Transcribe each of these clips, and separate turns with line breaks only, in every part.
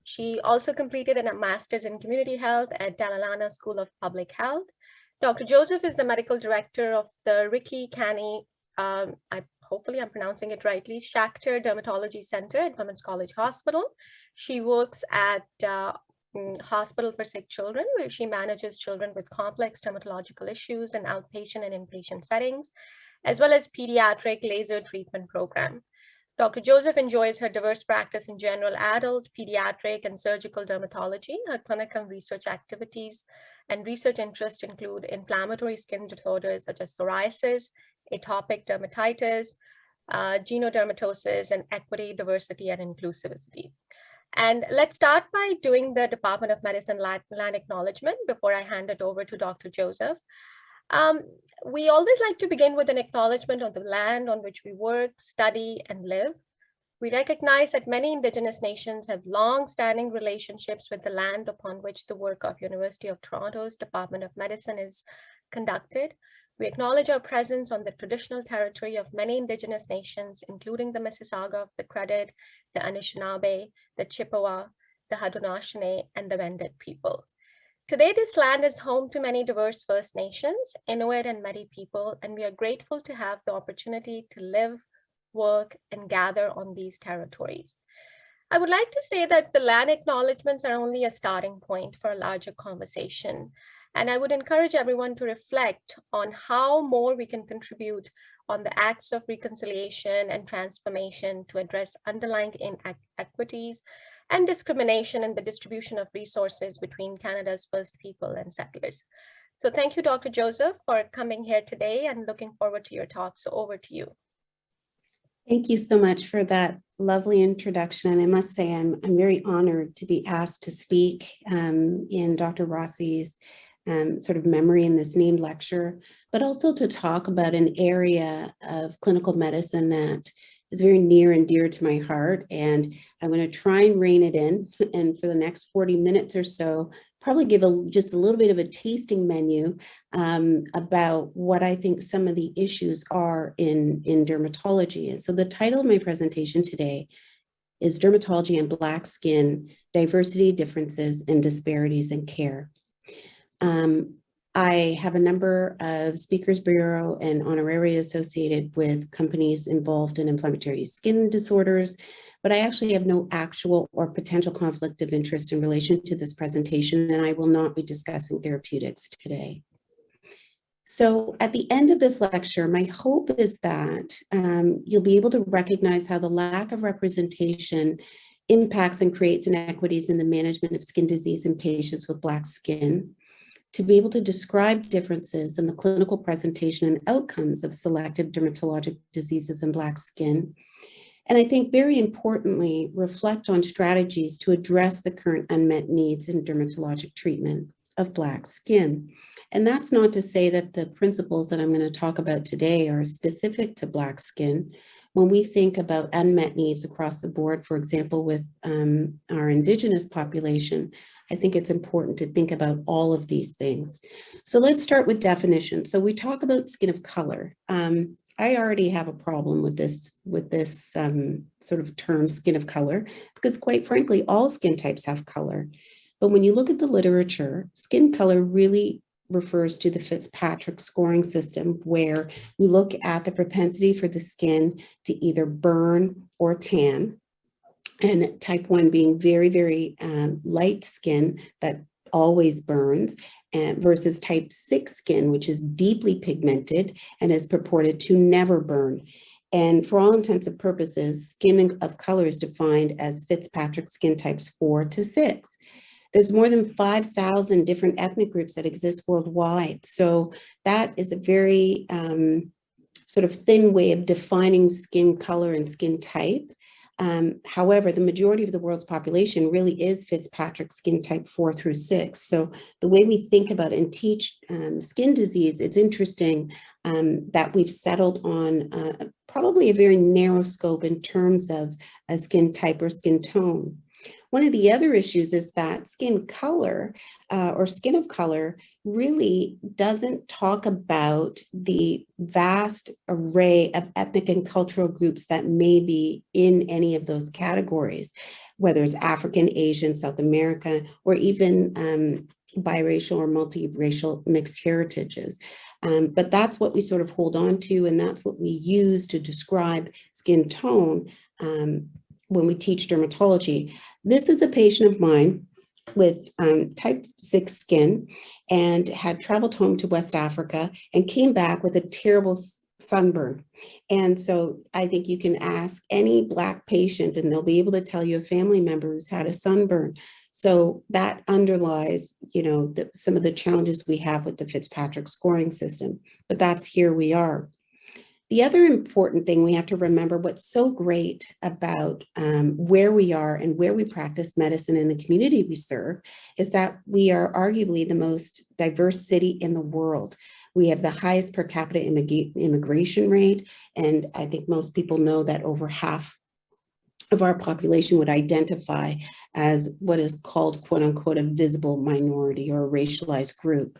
She also completed a master's in community health at Dalalana School of Public Health. Dr. Joseph is the medical director of the Ricky Canny, hopefully I'm pronouncing it rightly, Schachter Dermatology Center at Women's College Hospital. She works at Hospital for Sick Children, where she manages children with complex dermatological issues in outpatient and inpatient settings, as well as pediatric laser treatment program. Dr. Joseph enjoys her diverse practice in general adult, pediatric, and surgical dermatology. Her clinical research activities and research interests include inflammatory skin disorders such as psoriasis, atopic dermatitis, genodermatosis, and equity, diversity, and inclusivity. And let's start by doing the Department of Medicine land acknowledgement before I hand it over to Dr. Joseph. We always like to begin with an acknowledgement of the land on which we work, study, and live. We recognize that many Indigenous nations have long-standing relationships with the land upon which the work of University of Toronto's Department of Medicine is conducted. We acknowledge our presence on the traditional territory of many Indigenous nations, including the Mississauga of the Credit, the Anishinaabe, the Chippewa, the Haudenosaunee, and the Wendat people. Today, this land is home to many diverse First Nations, Inuit, and Métis people, and we are grateful to have the opportunity to live, work, and gather on these territories. I would like to say that the land acknowledgements are only a starting point for a larger conversation. And I would encourage everyone to reflect on how more we can contribute on the acts of reconciliation and transformation to address underlying inequities and discrimination in the distribution of resources between Canada's First People and settlers. So thank you, Dr. Joseph, for coming here today, and looking forward to your talk. So over to you.
Thank you so much for that lovely introduction. And I must say, I'm very honored to be asked to speak in Dr. Rossi's sort of memory in this named lecture, but also to talk about an area of clinical medicine that is very near and dear to my heart. And I'm going to try and rein it in. And for the next 40 minutes or so, probably give just a little bit of a tasting menu about what I think some of the issues are in dermatology. And so the title of my presentation today is Dermatology and Black Skin, Diversity, Differences, and Disparities in Care. I have a number of speakers bureau and honoraria associated with companies involved in inflammatory skin disorders, but I actually have no actual or potential conflict of interest in relation to this presentation, and I will not be discussing therapeutics today. So at the end of this lecture, my hope is that you'll be able to recognize how the lack of representation impacts and creates inequities in the management of skin disease in patients with Black skin, to be able to describe differences in the clinical presentation and outcomes of selective dermatologic diseases in Black skin, and I think very importantly, reflect on strategies to address the current unmet needs in dermatologic treatment of Black skin. And that's not to say that the principles that I'm going to talk about today are specific to Black skin. When we think about unmet needs across the board, for example, with our Indigenous population, I think it's important to think about all of these things. So let's start with definition. So we talk about skin of color. I already have a problem with this sort of term skin of color, because quite frankly, all skin types have color. But when you look at the literature, skin color really refers to the Fitzpatrick scoring system, where we look at the propensity for the skin to either burn or tan. And type 1 being very, very light skin that always burns, and versus type 6 skin, which is deeply pigmented and is purported to never burn. And for all intents and purposes, skin of color is defined as Fitzpatrick skin types 4 to 6. There's more than 5,000 different ethnic groups that exist worldwide. So that is a very sort of thin way of defining skin color and skin type. However, the majority of the world's population really is Fitzpatrick skin type 4 through 6. So the way we think about and teach skin disease, it's interesting that we've settled on probably a very narrow scope in terms of a skin type or skin tone. One of the other issues is that skin color or skin of color really doesn't talk about the vast array of ethnic and cultural groups that may be in any of those categories. whether it's African, Asian, South America, or even biracial or multiracial mixed heritages. But that's what we sort of hold on to, and that's what we use to describe skin tone when we teach dermatology. This is a patient of mine with type 6 skin and had traveled home to West Africa and came back with a terrible sunburn. And so I think you can ask any Black patient and they'll be able to tell you a family member who's had a sunburn. So that underlies, some of the challenges we have with the Fitzpatrick scoring system, but that's here we are. The other important thing we have to remember, what's so great about where we are and where we practice medicine in the community we serve, is that we are arguably the most diverse city in the world. We have the highest per capita immigration rate, and I think most people know that over half of our population would identify as what is called, quote unquote, a visible minority or a racialized group.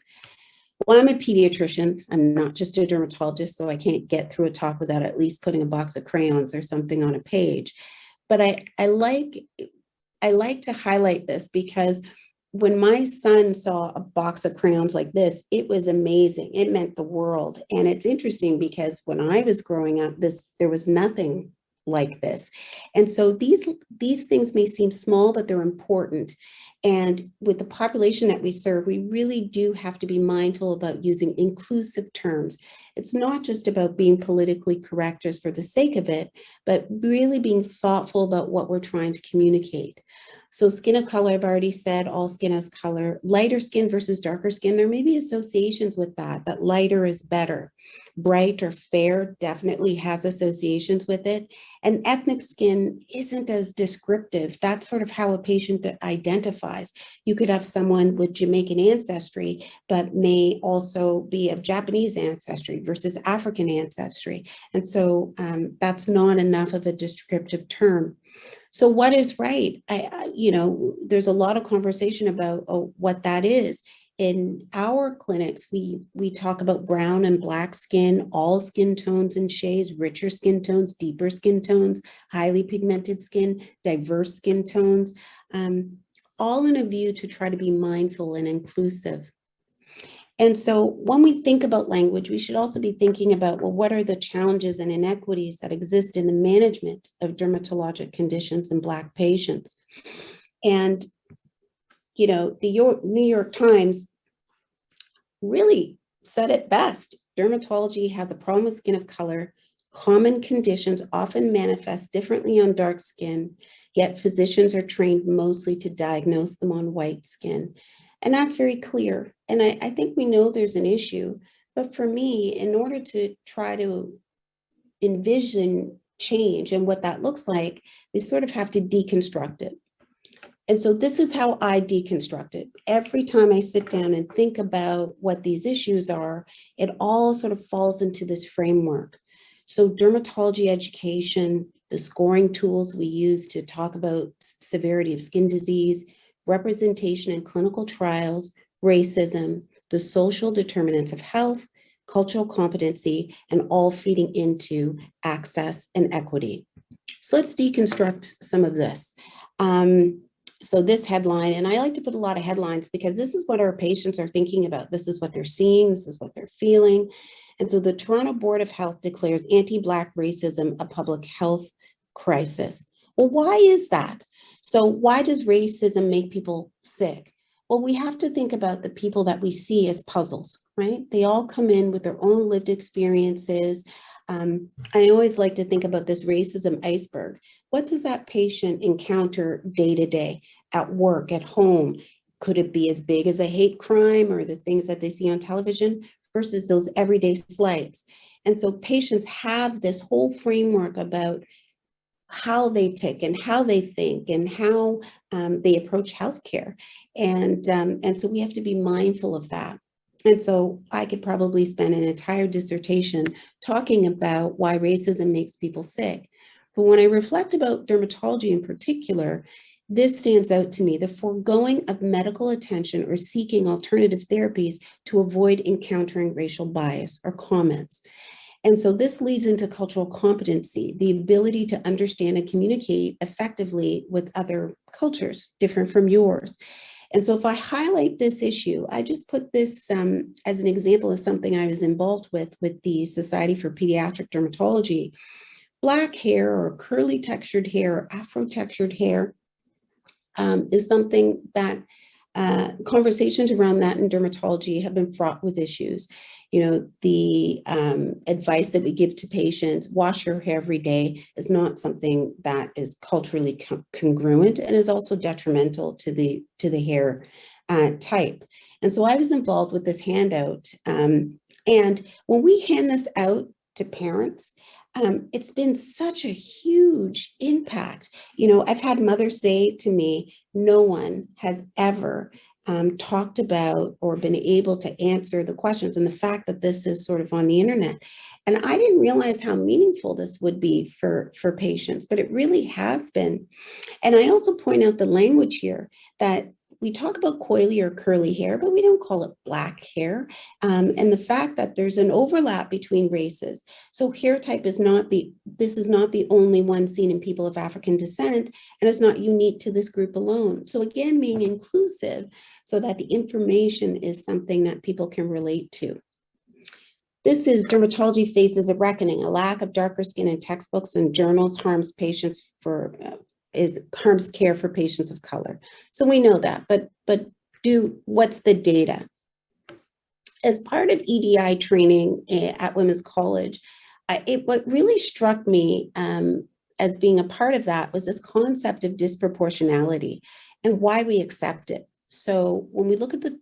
Well, I'm a pediatrician. I'm not just a dermatologist, so I can't get through a talk without at least putting a box of crayons or something on a page. But I like to highlight this because when my son saw a box of crayons like this, it was amazing. It meant the world. And it's interesting because when I was growing up, there was nothing like this. And so these things may seem small, but they're important. And with the population that we serve, we really do have to be mindful about using inclusive terms. It's not just about being politically correct just for the sake of it, but really being thoughtful about what we're trying to communicate. So skin of color, I've already said, all skin has color. Lighter skin versus darker skin, there may be associations with that, but lighter is better. Bright or fair definitely has associations with it. And ethnic skin isn't as descriptive. That's sort of how a patient identifies. You could have someone with Jamaican ancestry, but may also be of Japanese ancestry versus African ancestry. And so that's not enough of a descriptive term. So what is right? There's a lot of conversation about what that is. In our clinics, we talk about brown and black skin, all skin tones and shades, richer skin tones, deeper skin tones, highly pigmented skin, diverse skin tones, all in a view to try to be mindful and inclusive. And so when we think about language, we should also be thinking about, well, what are the challenges and inequities that exist in the management of dermatologic conditions in Black patients? And, the New York Times really said it best. Dermatology has a problem with skin of color. Common conditions often manifest differently on dark skin, yet physicians are trained mostly to diagnose them on white skin. And that's very clear. And I think we know there's an issue, but for me, in order to try to envision change and what that looks like, we sort of have to deconstruct it. And so this is how I deconstruct it. Every time I sit down and think about what these issues are, it all sort of falls into this framework. So dermatology education, the scoring tools we use to talk about severity of skin disease, representation in clinical trials, racism, the social determinants of health, cultural competency, and all feeding into access and equity. So let's deconstruct some of this. So this headline, and I like to put a lot of headlines because this is what our patients are thinking about. This is what they're seeing. This is what they're feeling. And so the Toronto Board of Health declares anti-Black racism a public health crisis. Well, why is that? So why does racism make people sick? Well, we have to think about the people that we see as puzzles, right? They all come in with their own lived experiences. I always like to think about this racism iceberg. What does that patient encounter day to day, at work, at home? Could it be as big as a hate crime or the things that they see on television versus those everyday slights? And so patients have this whole framework about how they tick and how they think and how they approach healthcare. And so we have to be mindful of that. And so I could probably spend an entire dissertation talking about why racism makes people sick. But when I reflect about dermatology in particular, this stands out to me: the foregoing of medical attention or seeking alternative therapies to avoid encountering racial bias or comments. And so this leads into cultural competency, the ability to understand and communicate effectively with other cultures different from yours. And so if I highlight this issue, I just put this as an example of something I was involved with the Society for Pediatric Dermatology. Black hair or curly textured hair or Afro textured hair is something that conversations around that in dermatology have been fraught with issues. You know, the advice that we give to patients, wash your hair every day, is not something that is culturally congruent and is also detrimental to the hair type. And so I was involved with this handout. And when we hand this out to parents, it's been such a huge impact. You know, I've had mothers say to me, no one has ever talked about or been able to answer the questions, and the fact that this is sort of on the internet. And I didn't realize how meaningful this would be for patients, but it really has been. And I also point out the language here that we talk about coily or curly hair, but we don't call it black hair. And the fact that there's an overlap between races. So hair type is this is not the only one seen in people of African descent, and it's not unique to this group alone. So again, being inclusive so that the information is something that people can relate to. This is Dermatology Faces a Reckoning. A lack of darker skin in textbooks and journals harms patients harms care for patients of color. So we know that, but what's the data? As part of EDI training at Women's College, what really struck me as being a part of that was this concept of disproportionality and why we accept it. So when we look at the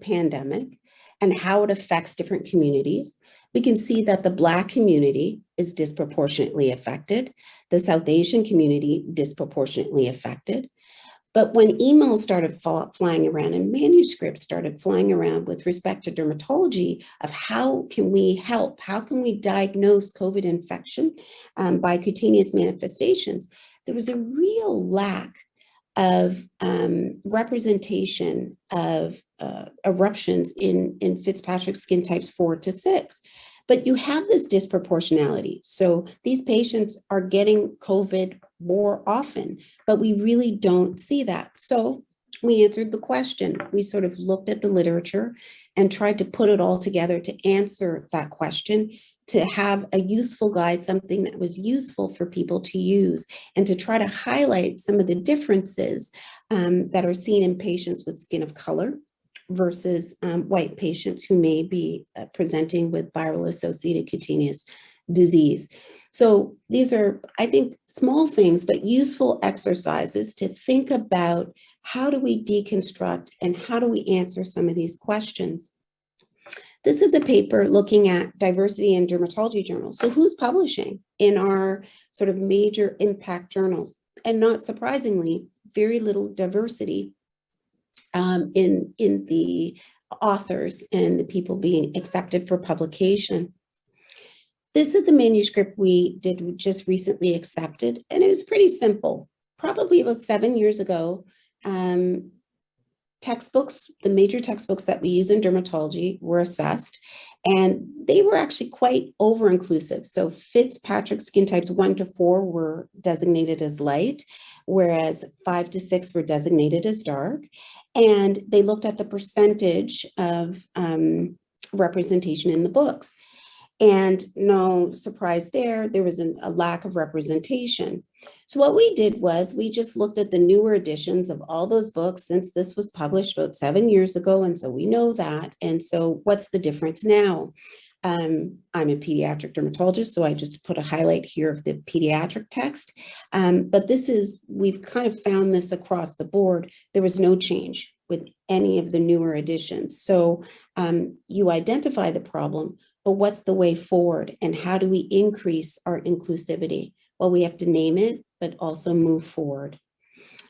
pandemic and how it affects different communities, we can see that the Black community is disproportionately affected, the South Asian community disproportionately affected. But when emails started flying around and manuscripts started flying around with respect to dermatology of how can we help, how can we diagnose COVID infection by cutaneous manifestations, there was a real lack of representation of eruptions in Fitzpatrick skin types 4 to 6. But you have this disproportionality. So these patients are getting COVID more often, but we really don't see that. So we answered the question. We sort of looked at the literature and tried to put it all together to answer that question, to have a useful guide, something that was useful for people to use, and to try to highlight some of the differences that are seen in patients with skin of color versus white patients who may be presenting with viral associated cutaneous disease. So these are, I think, small things, but useful exercises to think about how do we deconstruct and how do we answer some of these questions. This is a paper looking at diversity in dermatology journals. So who's publishing in our sort of major impact journals? And not surprisingly, very little diversity in the authors and the people being accepted for publication. This is a manuscript we just recently accepted, and it was pretty simple. Probably about 7 years ago, textbooks, the major textbooks that we use in dermatology were assessed, and they were actually quite over-inclusive. So Fitzpatrick skin types 1 to 4 were designated as light, whereas 5 to 6 were designated as dark. And they looked at the percentage of representation in the books. And no surprise there was a lack of representation. So what we did was we just looked at the newer editions of all those books since this was published about 7 years ago. And so we know that. And so what's the difference now? I'm a pediatric dermatologist, so I just put a highlight here of the pediatric text. But we've kind of found this across the board. There was no change with any of the newer editions. So you identify the problem, but what's the way forward and how do we increase our inclusivity? Well, we have to name it, but also move forward.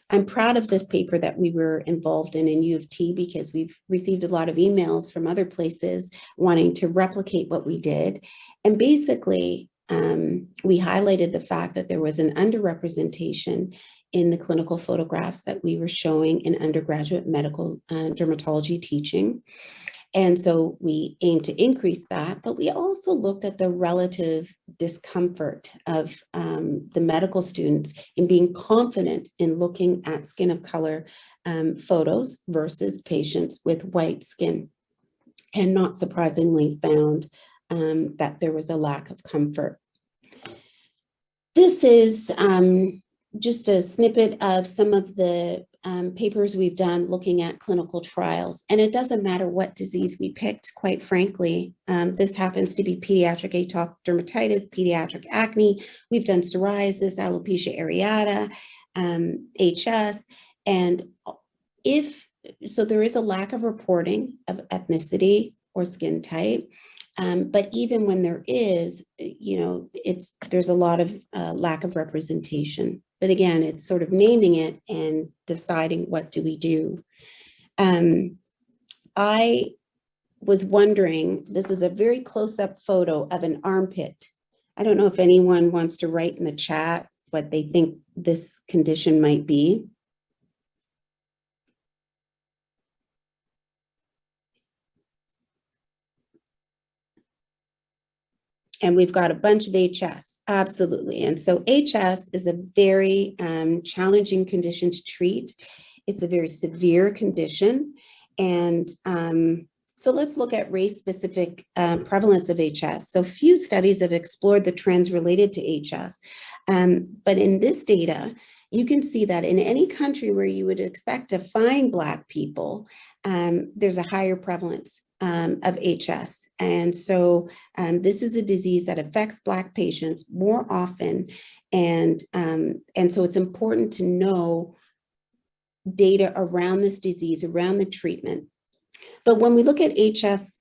I'm proud of this paper that we were involved in U of T because we've received a lot of emails from other places wanting to replicate what we did. And basically, we highlighted the fact that there was an underrepresentation in the clinical photographs that we were showing in undergraduate medical dermatology teaching. And so we aim to increase that, but we also looked at the relative discomfort of the medical students in being confident in looking at skin of color photos versus patients with white skin. And not surprisingly found that there was a lack of comfort. This is just a snippet of some of the papers we've done looking at clinical trials. And it doesn't matter what disease we picked, quite frankly. This happens to be pediatric atopic dermatitis, pediatric acne. We've done psoriasis, alopecia areata, HS. And so there is a lack of reporting of ethnicity or skin type. But even when there is, there's a lot of lack of representation. But again, it's sort of naming it and deciding what do we do. I was wondering, this is a very close-up photo of an armpit. I don't know if anyone wants to write in the chat what they think this condition might be. And we've got a bunch of HS, absolutely. And so HS is a very challenging condition to treat. It's a very severe condition. And so let's look at race-specific prevalence of HS. So few studies have explored the trends related to HS. But in this data, you can see that in any country where you would expect to find Black people, there's a higher prevalence of HS. And so this is a disease that affects Black patients more often. And so it's important to know data around this disease, around the treatment. But when we look at HS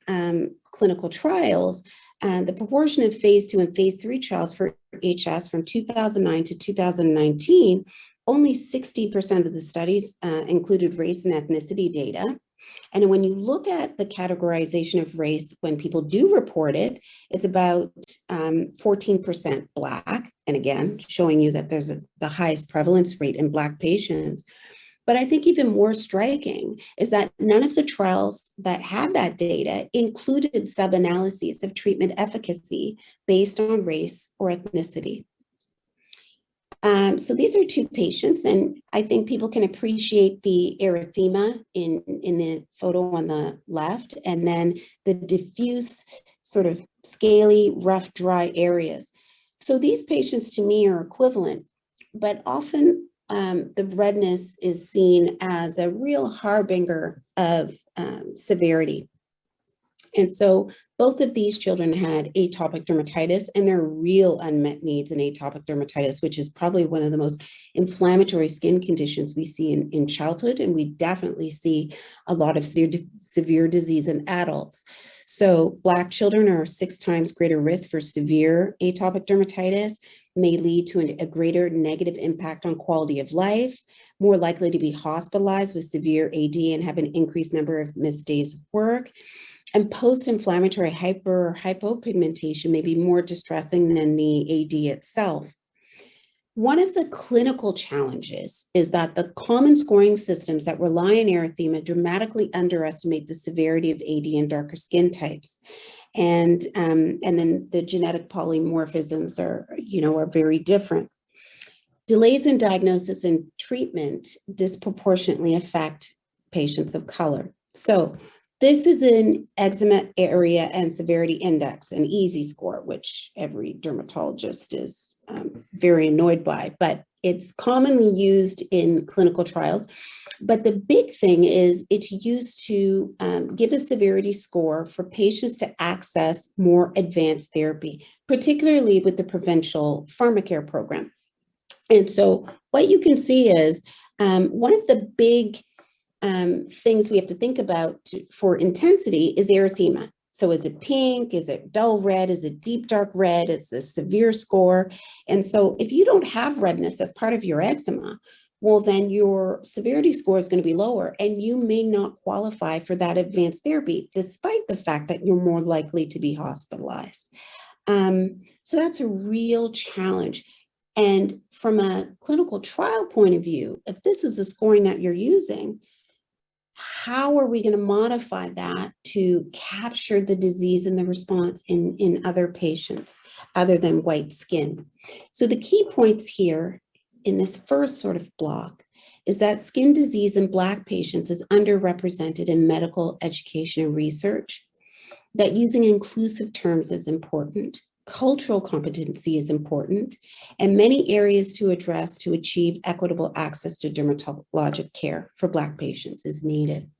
clinical trials, the proportion of phase 2 and phase 3 trials for HS from 2009 to 2019, only 60% of the studies included race and ethnicity data. And when you look at the categorization of race, when people do report it, it's about 14% Black. And again, showing you that there's the highest prevalence rate in Black patients. But I think even more striking is that none of the trials that had that data included sub-analyses of treatment efficacy based on race or ethnicity. So these are two patients, and I think people can appreciate the erythema in the photo on the left, and then the diffuse sort of scaly, rough, dry areas. So these patients to me are equivalent, but often the redness is seen as a real harbinger of severity. And so both of these children had atopic dermatitis, and there are real unmet needs in atopic dermatitis, which is probably one of the most inflammatory skin conditions we see in childhood. And we definitely see a lot of severe disease in adults. So Black children are 6 times greater risk for severe atopic dermatitis, may lead to a greater negative impact on quality of life, more likely to be hospitalized with severe AD and have an increased number of missed days of work. And post-inflammatory hypopigmentation may be more distressing than the AD itself. One of the clinical challenges is that the common scoring systems that rely on erythema dramatically underestimate the severity of AD in darker skin types. And then the genetic polymorphisms are very different. Delays in diagnosis and treatment disproportionately affect patients of color. So this is an eczema area and severity index, an EASY score, which every dermatologist is very annoyed by, but it's commonly used in clinical trials. But the big thing is it's used to give a severity score for patients to access more advanced therapy, particularly with the provincial pharmacare program. And so what you can see is one of the big things we have to think about for intensity is erythema. So is it pink? Is it dull red? Is it deep dark red? Is it a severe score? And so if you don't have redness as part of your eczema, well, then your severity score is going to be lower and you may not qualify for that advanced therapy, despite the fact that you're more likely to be hospitalized. So that's a real challenge. And from a clinical trial point of view, if this is the scoring that you're using, how are we going to modify that to capture the disease and the response in other patients other than white skin? So the key points here in this first sort of block is that skin disease in Black patients is underrepresented in medical education and research, that using inclusive terms is important, cultural competency is important, and many areas to address to achieve equitable access to dermatologic care for Black patients is needed.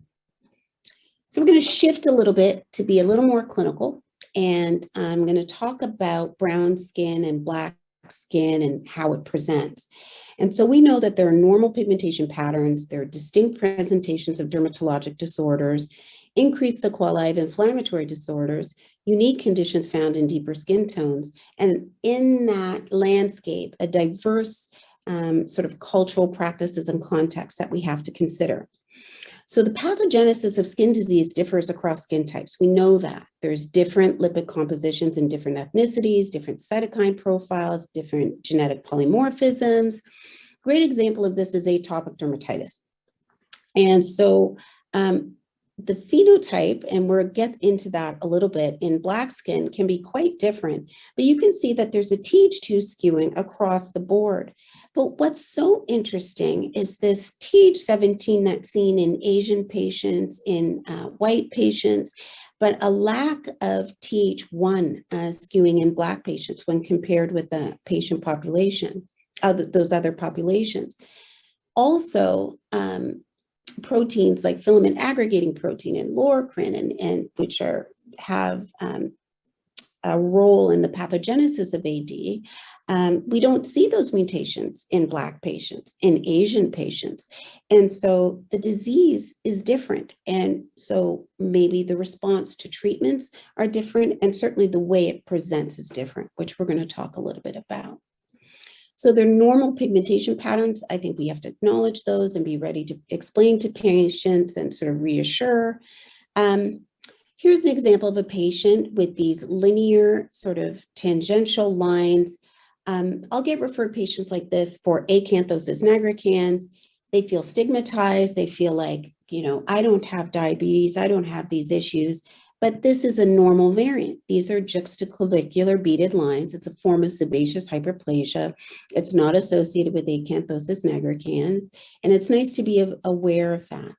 So we're going to shift a little bit to be a little more clinical, and I'm going to talk about brown skin and Black skin and how it presents. And so we know that there are normal pigmentation patterns, there are distinct presentations of dermatologic disorders, increased sequelae of inflammatory disorders, unique conditions found in deeper skin tones, and in that landscape, a diverse sort of cultural practices and contexts that we have to consider. So the pathogenesis of skin disease differs across skin types. We know that there's different lipid compositions in different ethnicities, different cytokine profiles, different genetic polymorphisms. Great example of this is atopic dermatitis. And so the phenotype, and we'll get into that a little bit, in Black skin can be quite different, but you can see that there's a Th2 skewing across the board. But what's so interesting is this Th17 that's seen in Asian patients, in white patients, but a lack of Th1 skewing in Black patients when compared with the patient population, those other populations. Also, proteins like filament aggregating protein and loricrin, and which have a role in the pathogenesis of AD, we don't see those mutations in Black patients, in Asian patients. And so the disease is different. And so maybe the response to treatments are different, and certainly the way it presents is different, which we're going to talk a little bit about. So they're normal pigmentation patterns. I think we have to acknowledge those and be ready to explain to patients and sort of reassure. Here's an example of a patient with these linear sort of tangential lines. I'll get referred patients like this for acanthosis nigricans. They feel stigmatized. They feel like, you know, I don't have diabetes. I don't have these issues. But this is a normal variant. These are juxtaclavicular beaded lines. It's a form of sebaceous hyperplasia. It's not associated with acanthosis nigricans, and it's nice to be aware of that.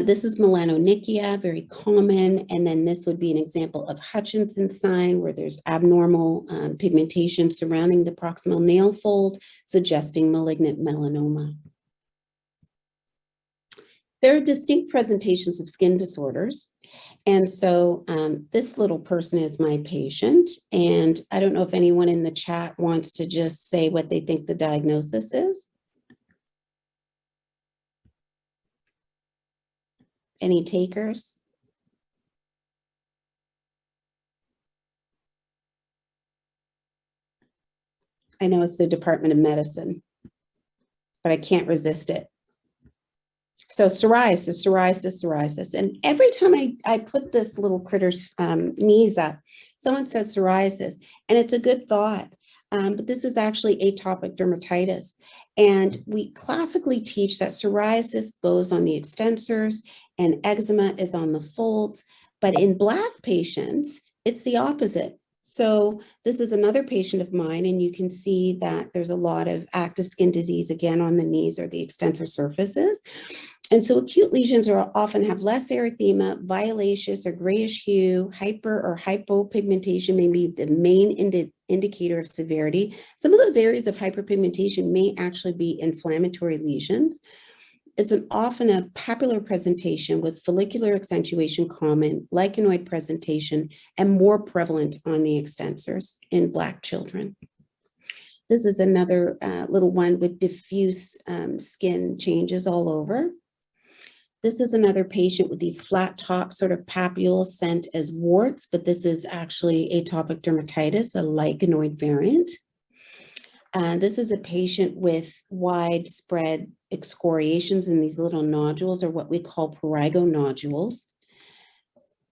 This is melanonychia, very common, and then this would be an example of Hutchinson's sign, where there's abnormal pigmentation surrounding the proximal nail fold, suggesting malignant melanoma. There are distinct presentations of skin disorders. And so this little person is my patient, and I don't know if anyone in the chat wants to just say what they think the diagnosis is. Any takers? I know it's the Department of Medicine, but I can't resist it. So psoriasis. And every time I put this little critter's knees up, someone says psoriasis, and it's a good thought. But this is actually atopic dermatitis. And we classically teach that psoriasis goes on the extensors and eczema is on the folds. But in Black patients, it's the opposite. So this is another patient of mine, and you can see that there's a lot of active skin disease again on the knees or the extensor surfaces. And so acute lesions often have less erythema, violaceous or grayish hue, hyper or hypopigmentation may be the main indicator of severity. Some of those areas of hyperpigmentation may actually be inflammatory lesions. It's often a papular presentation with follicular accentuation common, lichenoid presentation, and more prevalent on the extensors in Black children. This is another little one with diffuse skin changes all over. This is another patient with these flat top sort of papules sent as warts, but this is actually atopic dermatitis, a lichenoid variant. This is a patient with widespread excoriations in these little nodules, or what we call prurigo nodules.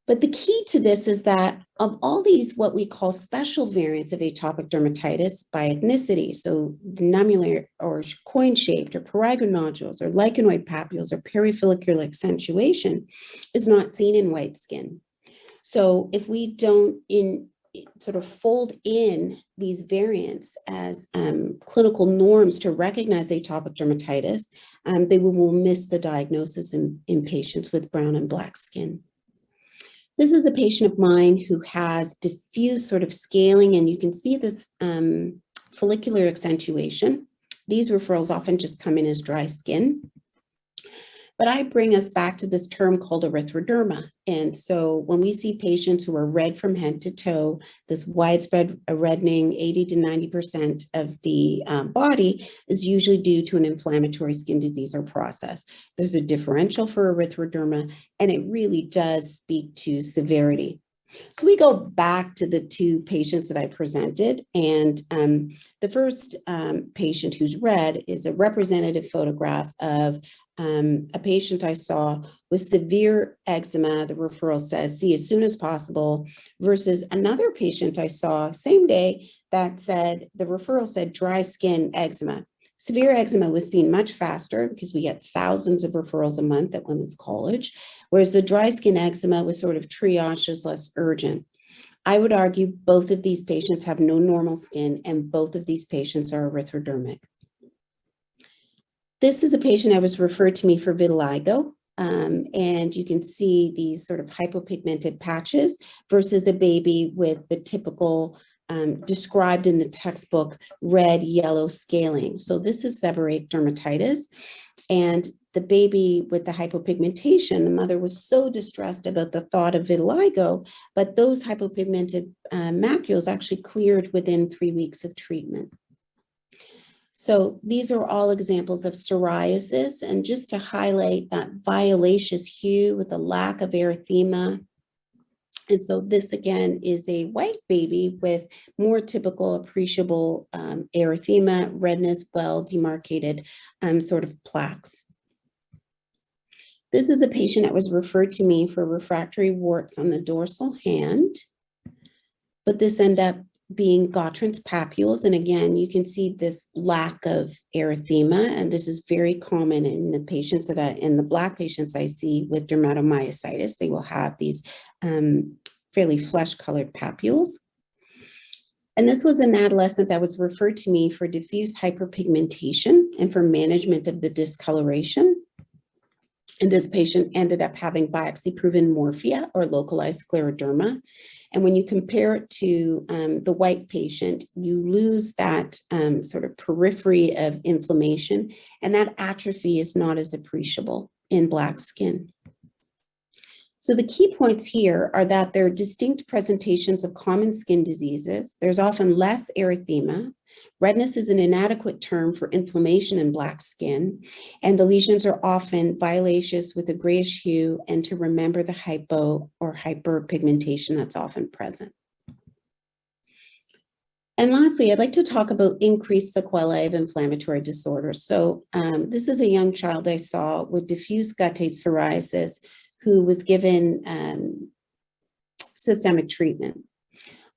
But the key to this is that of all these, what we call special variants of atopic dermatitis by ethnicity, so nummular or coin-shaped or prurigo nodules or lichenoid papules or perifollicular accentuation is not seen in white skin. So if we don't sort of fold in these variants as clinical norms to recognize atopic dermatitis, they will miss the diagnosis in patients with brown and black skin. This is a patient of mine who has diffuse sort of scaling, and you can see this follicular accentuation. These referrals often just come in as dry skin. But I bring us back to this term called erythroderma. And so when we see patients who are red from head to toe, this widespread reddening, 80 to 90% of the body is usually due to an inflammatory skin disease or process. There's a differential for erythroderma, and it really does speak to severity. So we go back to the two patients that I presented, and the first patient who's red is a representative photograph of a patient I saw with severe eczema. The referral says, see as soon as possible, versus another patient I saw same day that said, the referral said dry skin eczema. Severe eczema was seen much faster because we get thousands of referrals a month at Women's College, whereas the dry skin eczema was sort of triaged as less urgent. I would argue both of these patients have no normal skin, and both of these patients are erythrodermic. This is a patient that was referred to me for vitiligo, and you can see these sort of hypopigmented patches versus a baby with the typical described in the textbook red, yellow scaling. So this is seborrheic dermatitis, and the baby with the hypopigmentation, the mother was so distressed about the thought of vitiligo, but those hypopigmented macules actually cleared within 3 weeks of treatment. So these are all examples of psoriasis, and just to highlight that violaceous hue with a lack of erythema. And so this again is a white baby with more typical appreciable erythema, redness, well demarcated sort of plaques. This is a patient that was referred to me for refractory warts on the dorsal hand, but this ended up being Gottran's papules. And again, you can see this lack of erythema, and this is very common in the patients in the black patients I see with dermatomyositis. They will have these fairly flesh-colored papules. And this was an adolescent that was referred to me for diffuse hyperpigmentation and for management of the discoloration. And this patient ended up having biopsy-proven morphia or localized scleroderma. And when you compare it to the white patient, you lose that sort of periphery of inflammation, and that atrophy is not as appreciable in black skin. So the key points here are that there are distinct presentations of common skin diseases. There's often less erythema. Redness is an inadequate term for inflammation in black skin, and the lesions are often violaceous with a grayish hue, and to remember the hypo or hyperpigmentation that's often present. And lastly, I'd like to talk about increased sequelae of inflammatory disorders. So this is a young child I saw with diffuse guttate psoriasis who was given systemic treatment.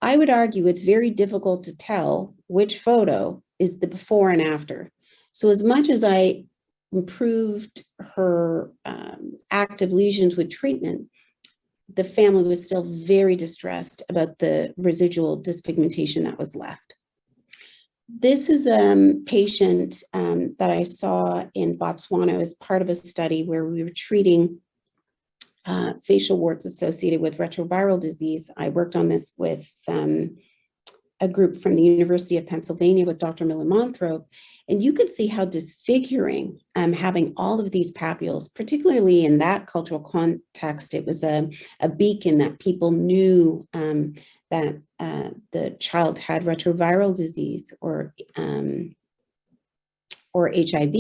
I would argue it's very difficult to tell which photo is the before and after. So as much as I improved her active lesions with treatment, the family was still very distressed about the residual dyspigmentation that was left. This is a patient that I saw in Botswana as part of a study where we were treating facial warts associated with retroviral disease. I worked on this with a group from the University of Pennsylvania with Dr. Miller-Monthrop, and you could see how disfiguring having all of these papules, particularly in that cultural context. It was a beacon that people knew that the child had retroviral disease or HIV.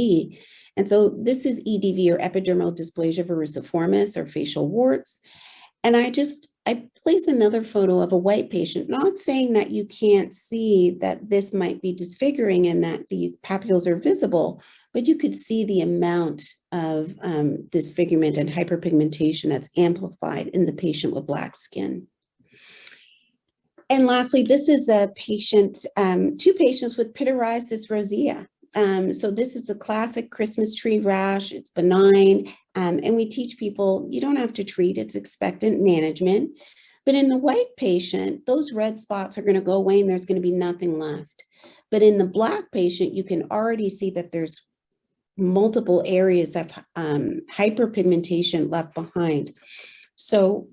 And so this is EDV, or epidermal dysplasia verruciformis, or facial warts. And I just I place another photo of a white patient, not saying that you can't see that this might be disfiguring and that these papules are visible, but you could see the amount of disfigurement and hyperpigmentation that's amplified in the patient with black skin. And lastly, this is a patient, two patients with Psoriasis rosea. So this is a classic Christmas tree rash. It's benign. And we teach people, you don't have to treat, it's expectant management. But in the white patient, those red spots are going to go away and there's going to be nothing left. But in the black patient, you can already see that there's multiple areas of hyperpigmentation left behind. So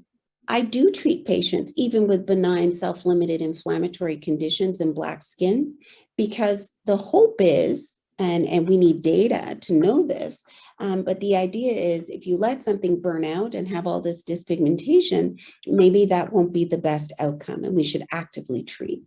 I do treat patients even with benign self-limited inflammatory conditions in black skin, because the hope is, and we need data to know this, but the idea is if you let something burn out and have all this dyspigmentation, maybe that won't be the best outcome and we should actively treat.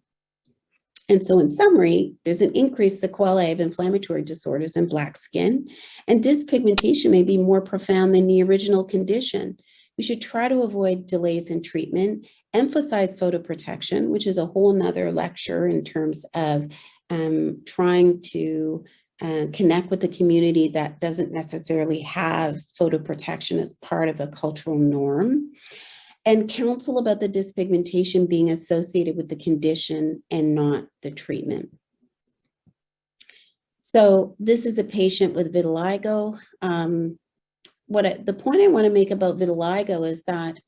And so in summary, there's an increased sequelae of inflammatory disorders in black skin, and dyspigmentation may be more profound than the original condition. We should try to avoid delays in treatment, emphasize photoprotection, which is a whole nother lecture in terms of trying to connect with the community that doesn't necessarily have photoprotection as part of a cultural norm, and counsel about the dyspigmentation being associated with the condition and not the treatment. So this is a patient with vitiligo. The point I want to make about vitiligo is that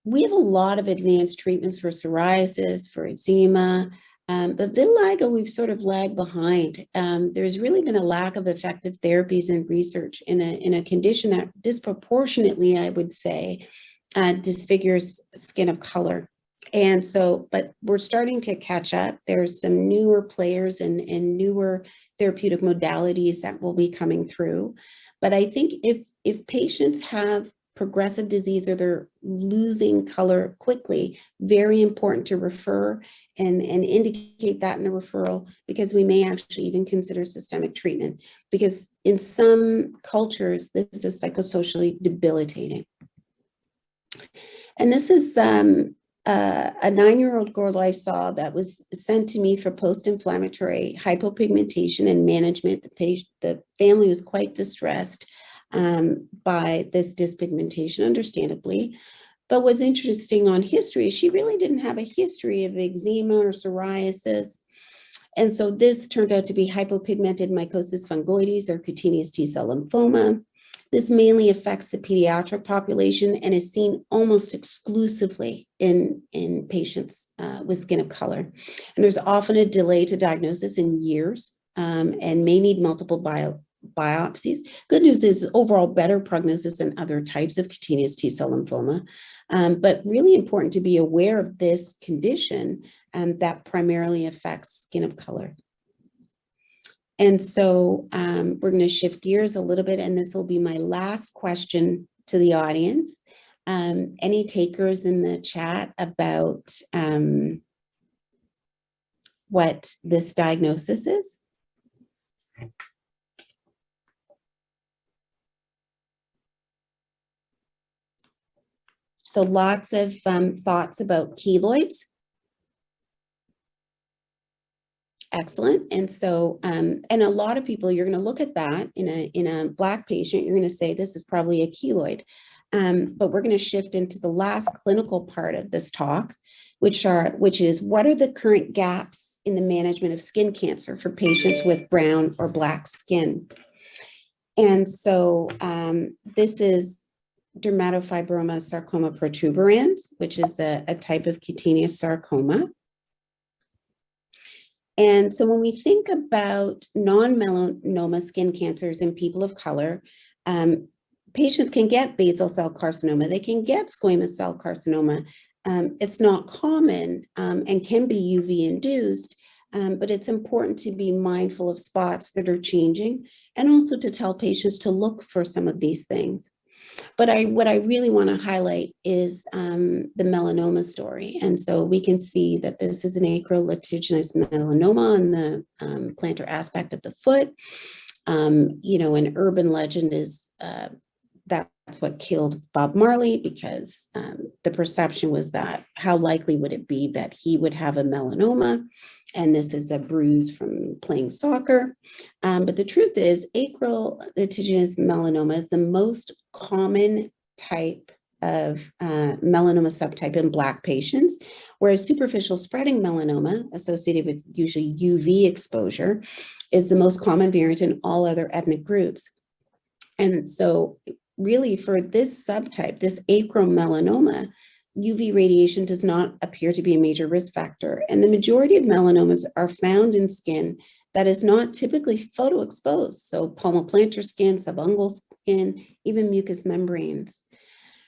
we have a lot of advanced treatments for psoriasis, for eczema, but vitiligo, we've sort of lagged behind. There's really been a lack of effective therapies and research in a condition that disproportionately, I would say, disfigures skin of color. And so, but we're starting to catch up. There's some newer players and newer therapeutic modalities that will be coming through. But I think if patients have progressive disease or they're losing color quickly, very important to refer and indicate that in the referral, because we may actually even consider systemic treatment, because in some cultures, this is psychosocially debilitating. And this is a 9-year-old girl I saw that was sent to me for post-inflammatory hypopigmentation and management. The family was quite distressed by this dyspigmentation, understandably. But what's interesting on history, she really didn't have a history of eczema or psoriasis. And so this turned out to be hypopigmented mycosis fungoides or cutaneous T-cell lymphoma. This mainly affects the pediatric population and is seen almost exclusively in patients with skin of color. And there's often a delay to diagnosis in years and may need multiple biopsies. Good news is overall better prognosis than other types of cutaneous T-cell lymphoma, but really important to be aware of this condition that primarily affects skin of color. And so we're going to shift gears a little bit, and this will be my last question to the audience. Any takers in the chat about what this diagnosis is? So lots of thoughts about keloids. Excellent. And so, and a lot of people, you're going to look at that in a black patient, you're going to say, this is probably a keloid. But we're going to shift into the last clinical part of this talk, which is what are the current gaps in the management of skin cancer for patients with brown or black skin? And so this is dermatofibroma sarcoma protuberans, which is a type of cutaneous sarcoma. And so when we think about non-melanoma skin cancers in people of color, patients can get basal cell carcinoma, they can get squamous cell carcinoma. It's not common and can be UV induced, but it's important to be mindful of spots that are changing and also to tell patients to look for some of these things. But what I really want to highlight is the melanoma story. And so we can see that this is an acrolitiginous melanoma on the plantar aspect of the foot. You know, an urban legend is that what killed Bob Marley, because the perception was that how likely would it be that he would have a melanoma? And this is a bruise from playing soccer. But the truth is, acral litiginous melanoma is the most common type of melanoma subtype in Black patients, whereas superficial spreading melanoma, associated with usually UV exposure, is the most common variant in all other ethnic groups. And so really for this subtype, this acromelanoma, UV radiation does not appear to be a major risk factor. And the majority of melanomas are found in skin that is not typically photoexposed. So palmoplantar skin, subungual skin, even mucous membranes.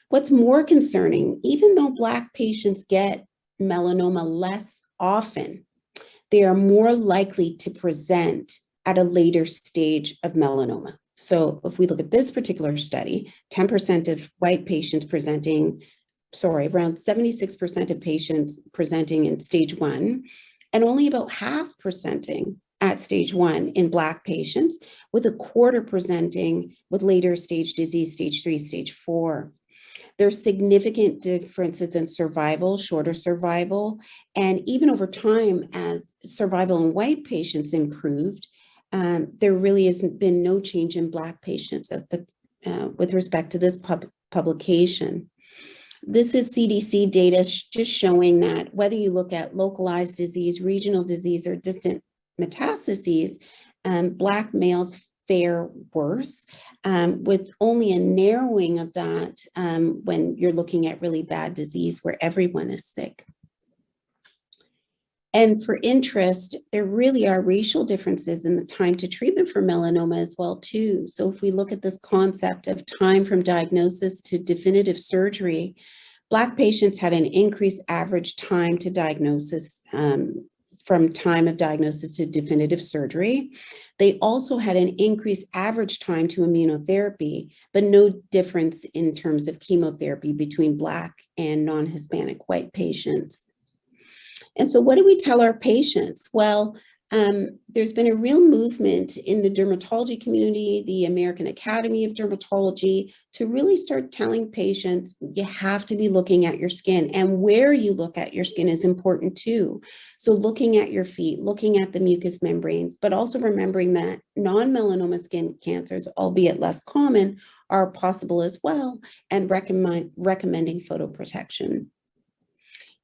What's more concerning, even though Black patients get melanoma less often, they are more likely to present at a later stage of melanoma. So if we look at this particular study, 10% of white patients presenting, around 76% of patients presenting in stage 1, and only about half presenting at stage 1 in Black patients, with a quarter presenting with later stage disease, stage 3, stage 4. There's significant differences in survival, shorter survival, and even over time, as survival in white patients improved, there really hasn't been no change in Black patients with respect to this publication. This is CDC data just showing that whether you look at localized disease, regional disease, or distant metastases, Black males fare worse, with only a narrowing of that when you're looking at really bad disease where everyone is sick. And for interest, there really are racial differences in the time to treatment for melanoma as well too. So if we look at this concept of time from diagnosis to definitive surgery, Black patients had an increased average time to diagnosis from time of diagnosis to definitive surgery. They also had an increased average time to immunotherapy, but no difference in terms of chemotherapy between Black and non-Hispanic white patients. And so what do we tell our patients? Well, there's been a real movement in the dermatology community, the American Academy of Dermatology, to really start telling patients you have to be looking at your skin, and where you look at your skin is important too. So looking at your feet, looking at the mucous membranes, but also remembering that non-melanoma skin cancers, albeit less common, are possible as well, and recommending photoprotection.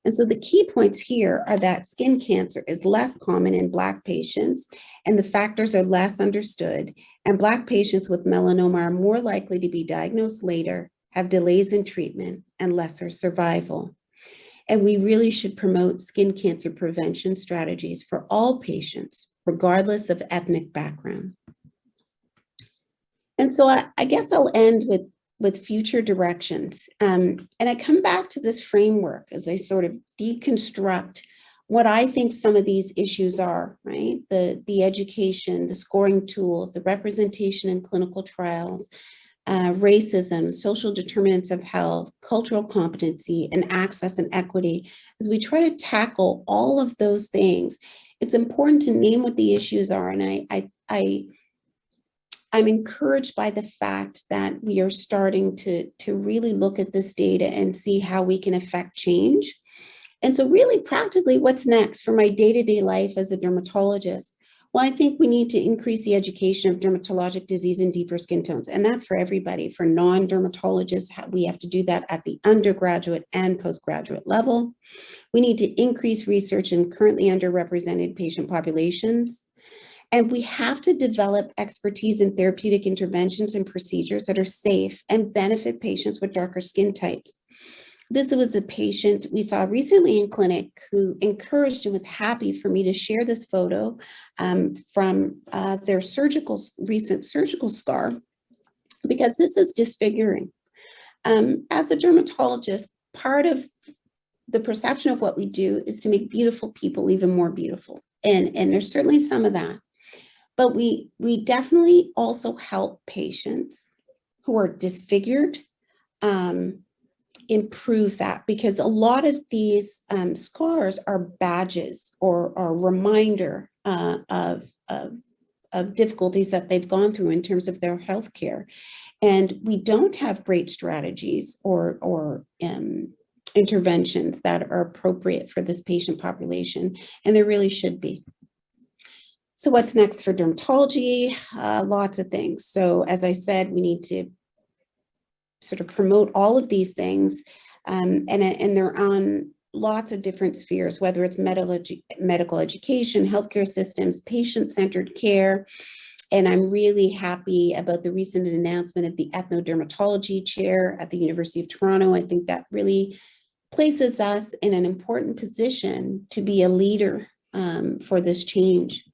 And so the key points here are that skin cancer is less common in Black patients, and the factors are less understood, and Black patients with melanoma are more likely to be diagnosed later, have delays in treatment, and lesser survival. And we really should promote skin cancer prevention strategies for all patients, regardless of ethnic background. And so I guess I'll end with future directions. And I come back to this framework as I sort of deconstruct what I think some of these issues are, right? The education, the scoring tools, the representation in clinical trials, racism, social determinants of health, cultural competency, and access and equity. As we try to tackle all of those things, it's important to name what the issues are. And I'm encouraged by the fact that we are starting to really look at this data and see how we can affect change. And so really practically, what's next for my day-to-day life as a dermatologist? Well, I think we need to increase the education of dermatologic disease and deeper skin tones. And that's for everybody. For non-dermatologists, we have to do that at the undergraduate and postgraduate level. We need to increase research in currently underrepresented patient populations. And we have to develop expertise in therapeutic interventions and procedures that are safe and benefit patients with darker skin types. This was a patient we saw recently in clinic who encouraged and was happy for me to share this photo from their recent surgical scar, because this is disfiguring. As a dermatologist, part of the perception of what we do is to make beautiful people even more beautiful. And there's certainly some of that. But we definitely also help patients who are disfigured improve that, because a lot of these scars are badges or a reminder of difficulties that they've gone through in terms of their healthcare. And we don't have great strategies or interventions that are appropriate for this patient population, and there really should be. So what's next for dermatology? Lots of things. So as I said, we need to sort of promote all of these things, and they're on lots of different spheres, whether it's medical education, healthcare systems, patient-centered care. And I'm really happy about the recent announcement of the ethnodermatology chair at the University of Toronto. I think that really places us in an important position to be a leader for this change.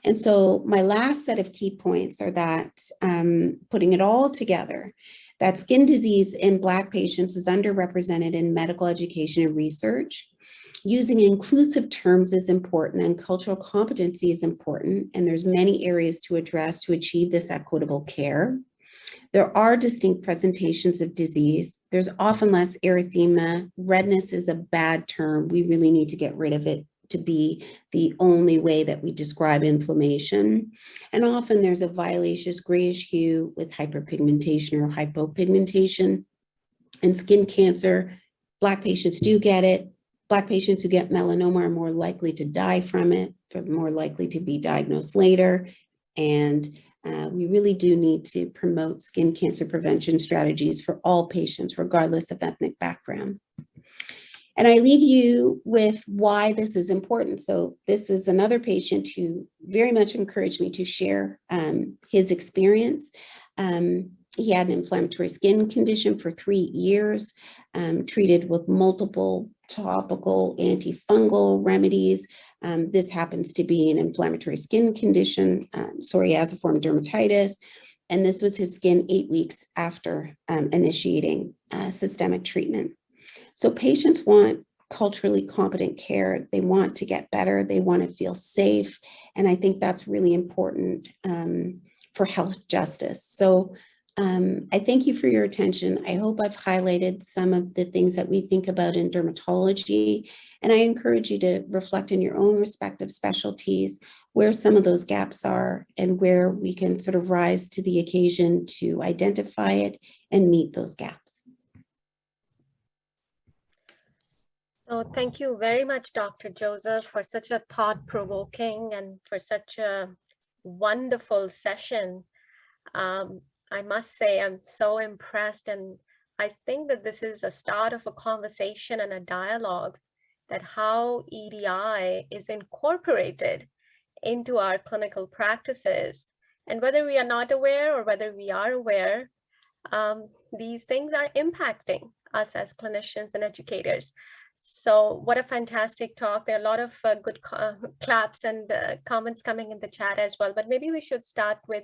And so my last set of key points are that, putting it all together, that skin disease in Black patients is underrepresented in medical education and research. Using inclusive terms is important, and cultural competency is important, and there's many areas to address to achieve this equitable care. There are distinct presentations of disease. There's often less erythema. Redness is a bad term. We really need to get rid of it to be the only way that we describe inflammation. And often there's a violaceous grayish hue with hyperpigmentation or hypopigmentation. And skin cancer, Black patients do get it. Black patients who get melanoma are more likely to die from it. They're more likely to be diagnosed later. And we really do need to promote skin cancer prevention strategies for all patients, regardless of ethnic background. And I leave you with why this is important. So this is another patient who very much encouraged me to share his experience. He had an inflammatory skin condition for 3 years, treated with multiple topical antifungal remedies. This happens to be an inflammatory skin condition, psoriasiform dermatitis. And this was his skin 8 weeks after initiating systemic treatment. So patients want culturally competent care. They want to get better. They want to feel safe. And I think that's really important for health justice. So I thank you for your attention. I hope I've highlighted some of the things that we think about in dermatology. And I encourage you to reflect in your own respective specialties where some of those gaps are and where we can sort of rise to the occasion to identify it and meet those gaps.
So thank you very much, Dr. Joseph, for such a thought-provoking and for such a wonderful session. I must say I'm so impressed, and I think that this is a start of a conversation and a dialogue that how EDI is incorporated into our clinical practices. And whether we are not aware or whether we are aware, these things are impacting us as clinicians and educators. So what a fantastic talk. There are a lot of good claps and comments coming in the chat as well, but maybe we should start with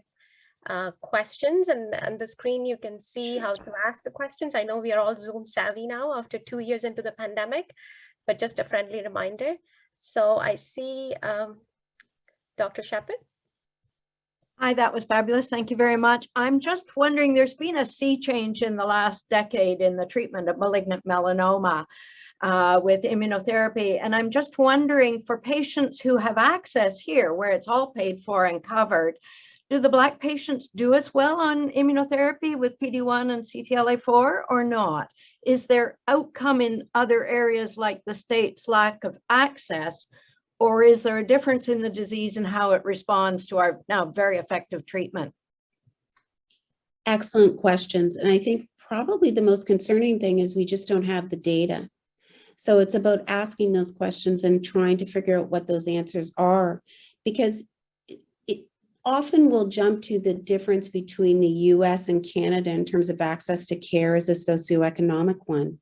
questions, and the screen you can see how to ask the questions. I know we are all Zoom savvy now after 2 years into the pandemic, but just a friendly reminder. So I see Dr. Shepard.
Hi, that was fabulous. Thank you very much. I'm just wondering, there's been a sea change in the last decade in the treatment of malignant melanoma with immunotherapy. And I'm just wondering, for patients who have access here, where it's all paid for and covered, do the Black patients do as well on immunotherapy with PD-1 and CTLA-4 or not? Is there outcome in other areas like the state's lack of access, or is there a difference in the disease and how it responds to our now very effective treatment?
Excellent questions. And I think probably the most concerning thing is we just don't have the data. So it's about asking those questions and trying to figure out what those answers are, because often we'll jump to the difference between the US and Canada in terms of access to care as a socioeconomic one.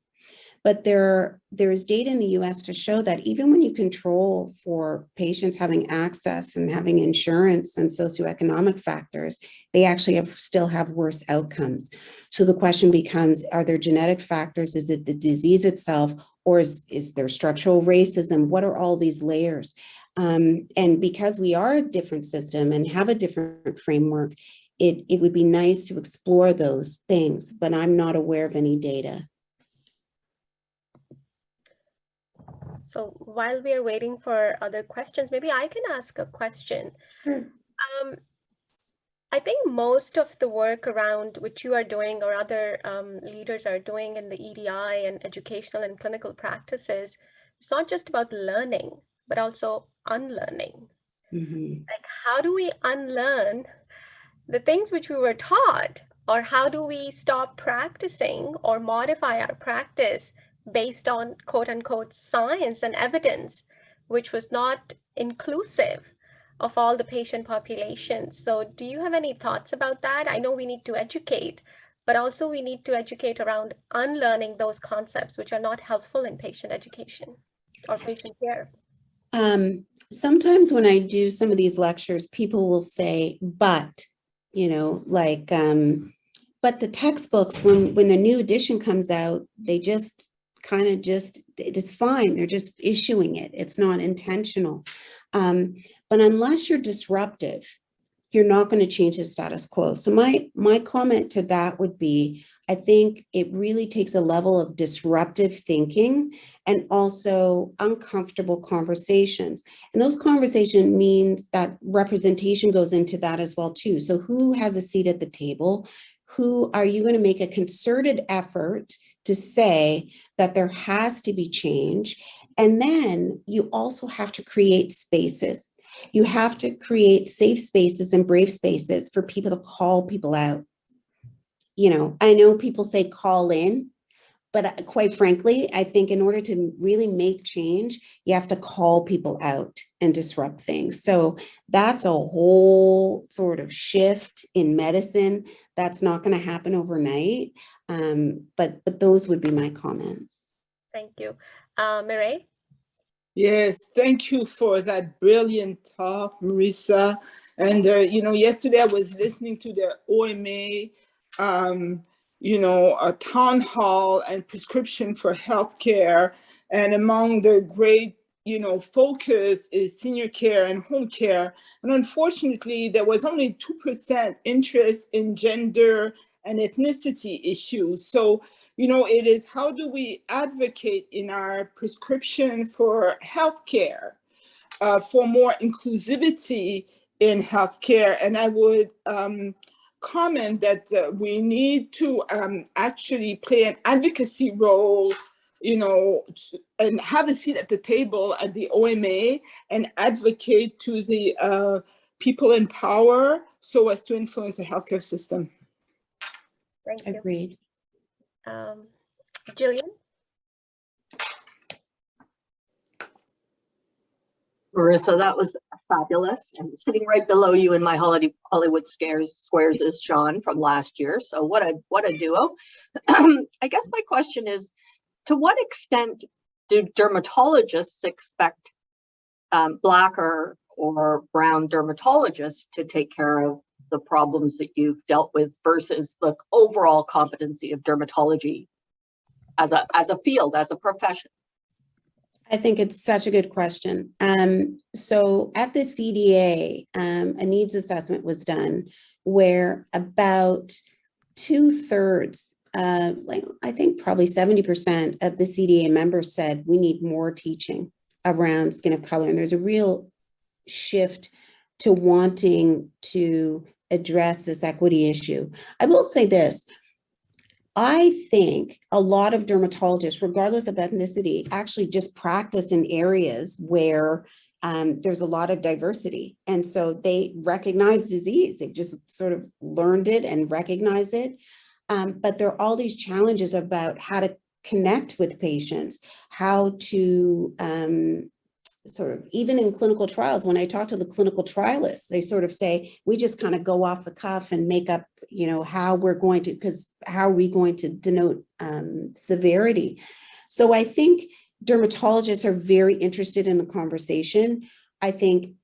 But there is data in the US to show that even when you control for patients having access and having insurance and socioeconomic factors, they actually still have worse outcomes. So the question becomes, are there genetic factors? Is it the disease itself? Or is there structural racism? What are all these layers? And because we are a different system and have a different framework, it would be nice to explore those things, but I'm not aware of any data.
So while we are waiting for other questions, maybe I can ask a question. Um, I think most of the work around which you are doing or other leaders are doing in the EDI and educational and clinical practices, it's not just about learning, but also unlearning. Like, how do we unlearn the things which we were taught, or how do we stop practicing or modify our practice based on quote unquote science and evidence, which was not inclusive of all the patient population? So do you have any thoughts about that? I know we need to educate, but also we need to educate around unlearning those concepts which are not helpful in patient education or patient care.
Sometimes when I do some of these lectures, people will say, but, you know, like, but the textbooks, when the new edition comes out, they just kind of it's fine. They're just issuing it. It's not intentional. But unless you're disruptive, you're not going to change the status quo. So my comment to that would be, I think it really takes a level of disruptive thinking and also uncomfortable conversations. And those conversations means that representation goes into that as well too. So who has a seat at the table? Who are you going to make a concerted effort to say that there has to be change? And then you also have to create spaces. You have to create safe spaces and brave spaces for people to call people out. You know, I know people say call in, but quite frankly, I think in order to really make change, you have to call people out and disrupt things. So that's a whole sort of shift in medicine. That's not going to happen overnight. But those would be my comments.
Thank you. Mireille?
Yes, thank you for that brilliant talk, Marissa. And, you know, yesterday I was listening to the OMA, you know, a town hall and prescription for healthcare. And among the great, you know, focus is senior care and home care. And unfortunately, there was only 2% interest in gender and ethnicity issues. So, you know, it is how do we advocate in our prescription for healthcare for more inclusivity in healthcare? And I would comment that we need to actually play an advocacy role, you know, and have a seat at the table at the OMA and advocate to the people in power so as to influence the healthcare system.
Thank you.
Agreed.
Jillian?
Marissa, that was fabulous. And sitting right below you in my Hollywood squares is Sean from last year. So what a duo. I guess my question is, to what extent do dermatologists expect Black or brown dermatologists to take care of the problems that you've dealt with versus the overall competency of dermatology as a field, as a profession?
I think it's such a good question. So at the CDA, a needs assessment was done where about 2/3, like I think probably 70% of the CDA members said we need more teaching around skin of color. And there's a real shift to wanting to address this equity issue. I will say this. I think a lot of dermatologists, regardless of ethnicity, actually just practice in areas where there's a lot of diversity. And so they recognize disease. They've just sort of learned it and recognize it. But there are all these challenges about how to connect with patients, how to sort of, even in clinical trials, when I talk to the clinical trialists, they sort of say, we just kind of go off the cuff and make up, you know, how we're going to, because how are we going to denote severity? So I think dermatologists are very interested in the conversation. I think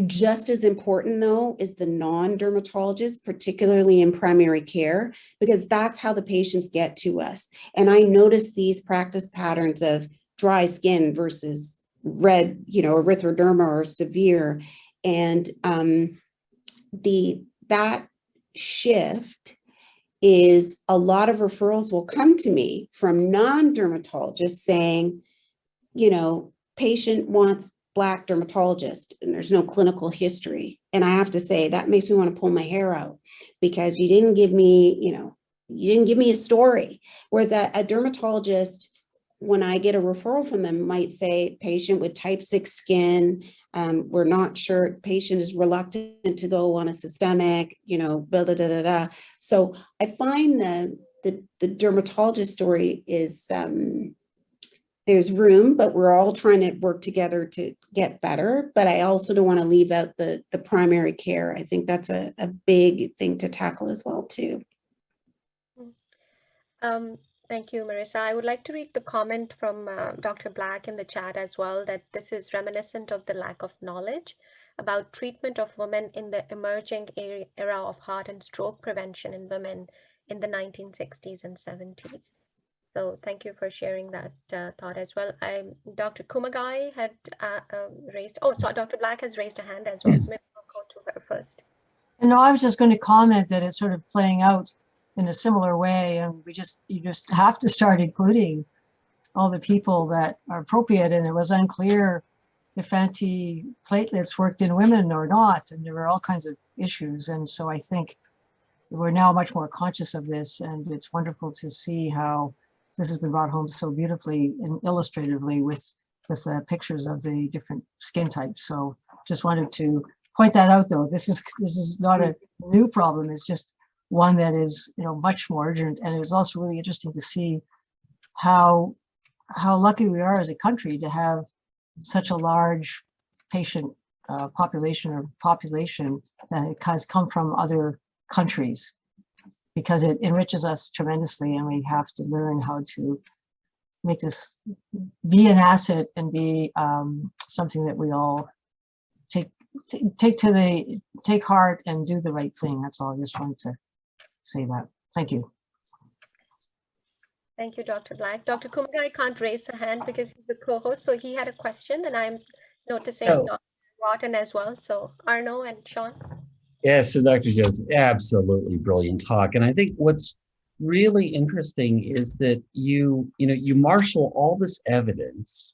just as important, though, is the non-dermatologists, particularly in primary care, because that's how the patients get to us. And I notice these practice patterns of dry skin versus red, you know, erythroderma or severe. And that shift is a lot of referrals will come to me from non-dermatologists saying, you know, patient wants Black dermatologist and there's no clinical history. And I have to say that makes me want to pull my hair out, because you didn't give me, you didn't give me a story. Whereas a dermatologist, when I get a referral from them, might say patient with type 6 skin, we're not sure, patient is reluctant to go on a systemic, blah, blah, blah, blah, blah. So I find the dermatologist story is, there's room, but we're all trying to work together to get better. But I also don't want to leave out the primary care. I think that's a big thing to tackle as well too.
Thank you, Marissa. I would like to read the comment from Dr. Black in the chat as well, that this is reminiscent of the lack of knowledge about treatment of women in the emerging era of heart and stroke prevention in women in the 1960s and 70s. So thank you for sharing that thought as well. Dr. Kumagai had raised, so Dr. Black has raised a hand as well. So maybe we'll go to her first.
And no, I was just going to comment that it's sort of playing out in a similar way, and you just have to start including all the people that are appropriate. And it was unclear if antiplatelets worked in women or not, and there were all kinds of issues. And so I think we're now much more conscious of this, and it's wonderful to see how this has been brought home so beautifully and illustratively with pictures of the different skin types. So just wanted to point that out, though. This is not a new problem. It's just one that is, much more urgent. And it was also really interesting to see how lucky we are as a country to have such a large patient population that has come from other countries, because it enriches us tremendously, and we have to learn how to make this be an asset and be something that we all take heart and do the right thing. That's all. I just wanted to say that. Thank you.
Thank you, Dr. Black. Dr. Kumagai can't raise a hand because he's the co-host, so he had a question, and I'm noticing Dr. Wharton as well. So Arno and Sean.
Yes, so Dr. Joseph, absolutely brilliant talk. And I think what's really interesting is that you marshal all this evidence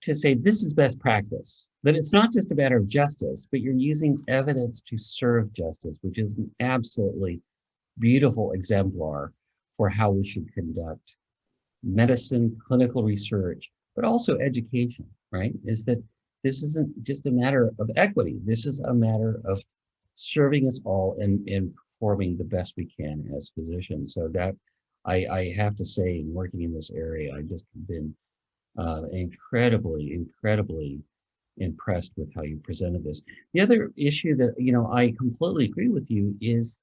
to say this is best practice, that it's not just a matter of justice, but you're using evidence to serve justice, which is an absolutely beautiful exemplar for how we should conduct medicine, clinical research, but also education, right? Is that this isn't just a matter of equity. This is a matter of serving us all and performing the best we can as physicians. So that I have to say, in working in this area, I've just been incredibly impressed with how you presented this. The other issue that, I completely agree with you is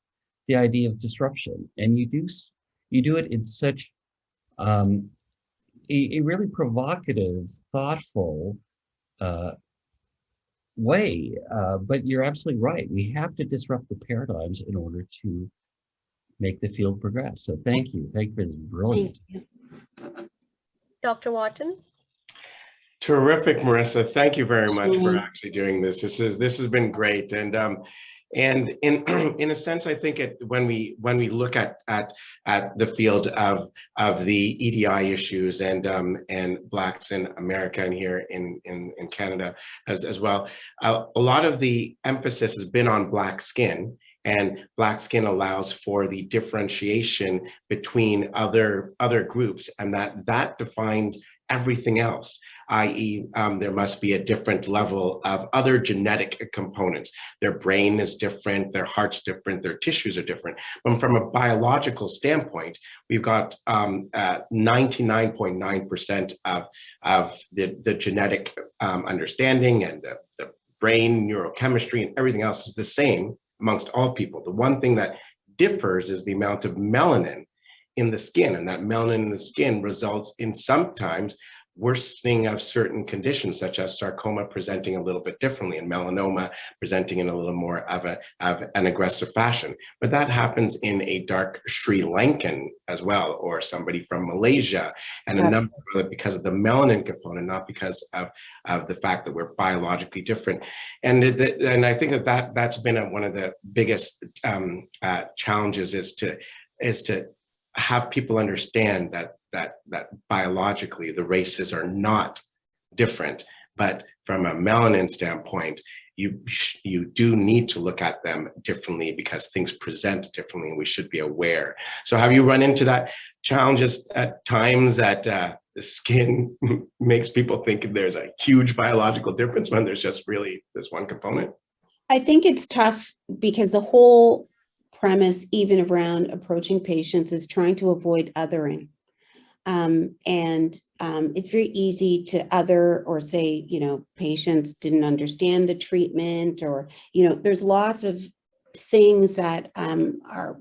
the idea of disruption. And you do it in such a really provocative, thoughtful way, but you're absolutely right. We have to disrupt the paradigms in order to make the field progress. So thank you. Thank you for this brilliant.
Dr. Wharton.
Terrific, Marissa. Thank you very much for actually doing this. This has been great. And in a sense, I think when we look at the field of the EDI issues and Blacks in America and here in Canada as well, a lot of the emphasis has been on Black skin, and Black skin allows for the differentiation between other groups, and that defines everything else, i.e. There must be a different level of other genetic components. Their brain is different, their heart's different, their tissues are different. But from a biological standpoint, we've got 99.9% of the genetic understanding, and the brain, neurochemistry, and everything else is the same amongst all people. The one thing that differs is the amount of melanin in the skin, and that melanin in the skin results in sometimes worsening of certain conditions, such as sarcoma presenting a little bit differently, and melanoma presenting in a little more of an aggressive fashion. But that happens in a dark Sri Lankan as well, or somebody from Malaysia, and a number of other, because of the melanin component, not because of the fact that we're biologically different. And I think that's been one of the biggest challenges is to have people understand that biologically the races are not different, but from a melanin standpoint, you do need to look at them differently because things present differently and we should be aware. So have you run into that challenges at times that the skin makes people think there's a huge biological difference when there's just really this one component?
I think it's tough because the whole premise, even around approaching patients, is trying to avoid othering. It's very easy to other or say, patients didn't understand the treatment, or, there's lots of things that are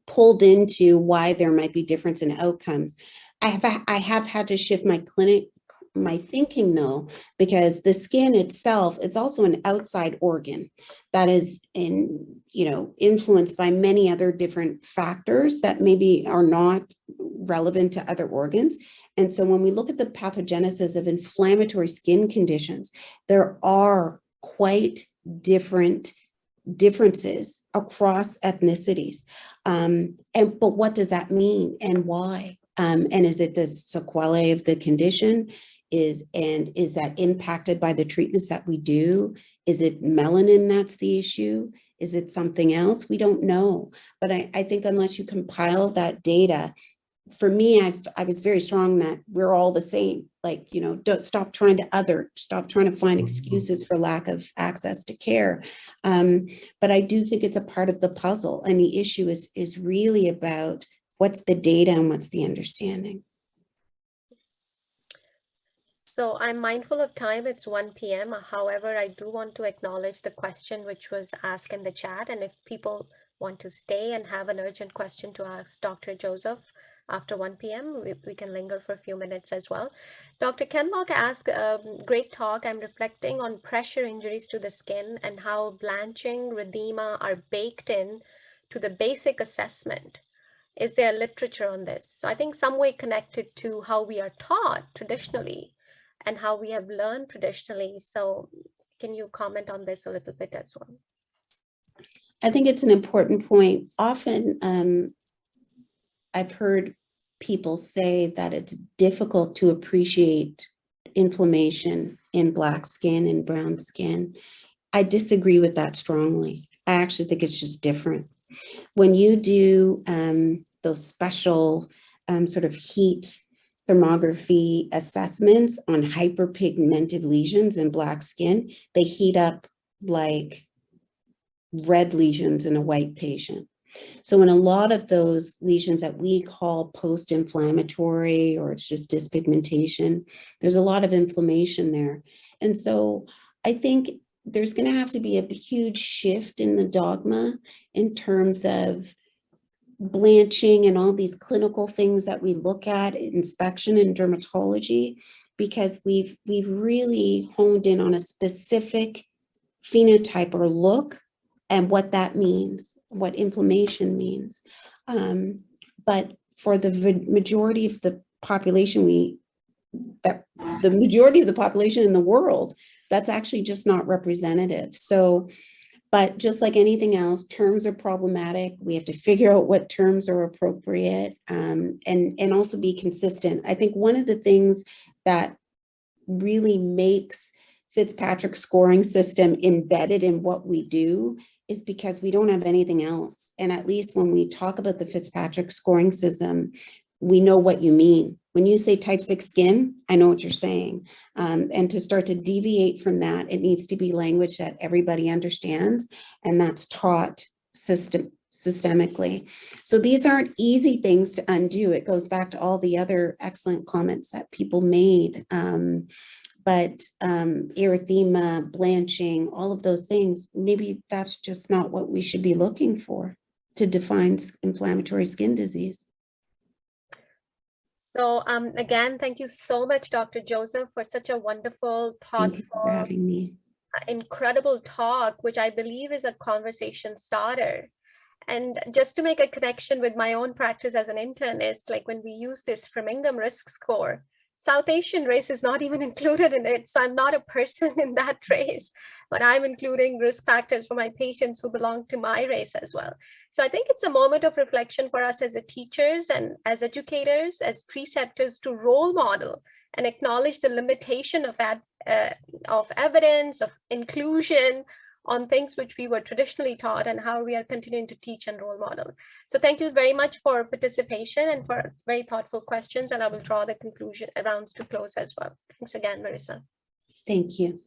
pulled into why there might be difference in outcomes. I have had to shift my thinking though, because the skin itself, it's also an outside organ that is influenced by many other different factors that maybe are not relevant to other organs. And so when we look at the pathogenesis of inflammatory skin conditions, there are quite differences across ethnicities. But what does that mean and why? And is it the sequelae of the condition? Is that impacted by the treatments that we do? Is it melanin that's the issue? Is it something else? We don't know. But I think unless you compile that data, for me, I was very strong that we're all the same. Don't stop trying to stop trying to find excuses for lack of access to care. But I do think it's a part of the puzzle. And the issue is really about what's the data and what's the understanding.
So I'm mindful of time, it's 1 p.m. However, I do want to acknowledge the question which was asked in the chat. And if people want to stay and have an urgent question to ask Dr. Joseph after 1 p.m., we can linger for a few minutes as well. Dr. Kenlock asked, great talk. I'm reflecting on pressure injuries to the skin and how blanching, erythema are baked in to the basic assessment. Is there literature on this? So I think some way connected to how we are taught traditionally and how we have learned traditionally. So can you comment on this a little bit as well?
I think it's an important point. Often I've heard people say that it's difficult to appreciate inflammation in Black skin and brown skin. I disagree with that strongly. I actually think it's just different. When you do those special sort of heat thermography assessments on hyperpigmented lesions in Black skin, they heat up like red lesions in a white patient. So in a lot of those lesions that we call post-inflammatory, or it's just dyspigmentation, there's a lot of inflammation there. And so I think there's going to have to be a huge shift in the dogma in terms of blanching and all these clinical things that we look at, inspection in dermatology, because we've really honed in on a specific phenotype or look and what that means, what inflammation means. But for the majority of the population, the majority of the population in the world, that's actually just not representative. So, but just like anything else, terms are problematic. We have to figure out what terms are appropriate, and also be consistent. I think one of the things that really makes Fitzpatrick's scoring system embedded in what we do is because we don't have anything else. And at least when we talk about the Fitzpatrick scoring system, we know what you mean. When you say type 6 skin, I know what you're saying. And to start to deviate from that, it needs to be language that everybody understands, and that's taught systemically. So these aren't easy things to undo. It goes back to all the other excellent comments that people made. But erythema, blanching, all of those things, maybe that's just not what we should be looking for to define inflammatory skin disease.
So again, thank you so much, Dr. Joseph, for such a wonderful, thoughtful,
Thank you for having me.
Incredible talk, which I believe is a conversation starter. And just to make a connection with my own practice as an internist, like when we use this Framingham risk score South Asian race is not even included in it. So I'm not a person in that race, but I'm including risk factors for my patients who belong to my race as well. So I think it's a moment of reflection for us as teachers and as educators, as preceptors, to role model and acknowledge the limitation of evidence, of inclusion on things which we were traditionally taught, and how we are continuing to teach and role model. So thank you very much for participation and for very thoughtful questions, and I will draw the conclusion rounds to close as well. Thanks again, Marissa.
Thank you.